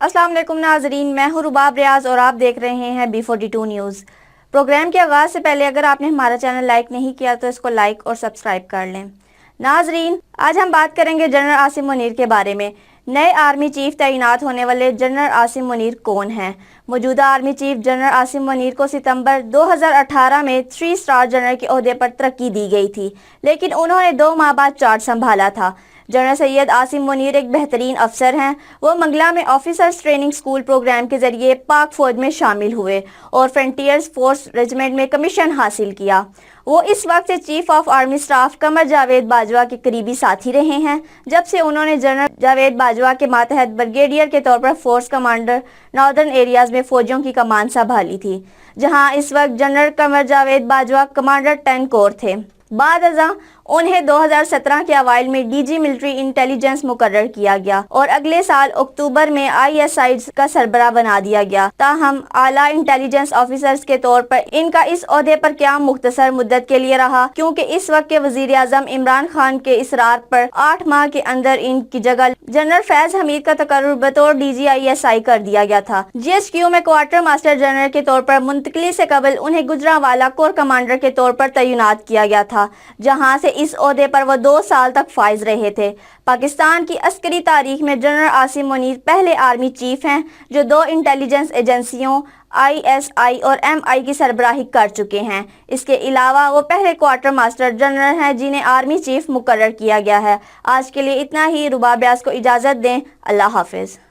अस्सलाम वालेकुम नाजरीन, मैं हूँ रुबाब रियाज और आप देख रहे हैं B42 न्यूज़। प्रोग्राम के आगाज़ से पहले अगर आपने हमारा चैनल लाइक नहीं किया तो इसको लाइक और सब्सक्राइब कर लें। नाजरीन, आज हम बात करेंगे जनरल आसिम मुनीर के बारे में। नए आर्मी चीफ तैनात होने वाले जनरल आसिम मुनीर कौन हैं? मौजूदा army chief general Asim Munir को सितंबर 2018 में 3 स्टार जनरल के ओहदे पर तरक्की दी गई थी, लेकिन उन्होंने 2 माह बाद चार्ज संभाला था। जनरल सैयद आसिम मुनीर एक बेहतरीन अफसर हैं। वो मंगला में ऑफिसर्स ट्रेनिंग स्कूल प्रोग्राम के जरिए पाक फौज में शामिल हुए और फ्रंटियर्स फोर्स रेजिमेंट में कमीशन हासिल किया। वो इस वक्त से chief of army staff Qamar Javed Bajwa के करीबी साथी रहे हैं, जब से उन्होंने जनरल जावेद बाजवा के मातहत ब्रिगेडियर के तौर पर फोर्स कमांडर नॉर्दर्न एरियाज में फौजियों की कमान संभाली थी, जहां इस वक्त general Qamar Javed Bajwa commander 10 core थे। बाद अज़ां उन्हें 2017 के अवाइल में डीजी मिलिट्री इंटेलिजेंस मुकर्रर किया गया और अगले साल अक्टूबर में ISI का सरबराह बना दिया गया। ताहम आला इंटेलिजेंस ऑफिसर्स के तौर पर इनका इस ओहदे पर क़याम मुख्तसर मुद्दत के लिए रहा, क्योंकि इस वक्त के वजीर आज़म इमरान खान के इसरार पर 8 माह के अंदर इनकी जगह जनरल फैज हमीद का तकर्रुर बतौर DG ISI कर दिया गया था। GSQ में क्वार्टर मास्टर जनरल के तौर पर मुंतकली से कबल उन्हें गुजरांवाला कोर कमांडर के तौर पर तैनात किया गया था, जहां से इस ओहदे पर वो 2 साल तक फाइज रहे थे। पाकिस्तान की अस्करी तारीख में जनरल आसिम मुनीर पहले आर्मी चीफ हैं जो 2 इंटेलिजेंस एजेंसियों ISI और MI की सरबराही कर चुके हैं। इसके अलावा वो पहले क्वार्टर मास्टर जनरल हैं जिन्हें आर्मी चीफ मुकर्रर किया गया है। आज के लिए इतना ही। रुबाब रियाज को इजाज़त दें। अल्लाह हाफिज़।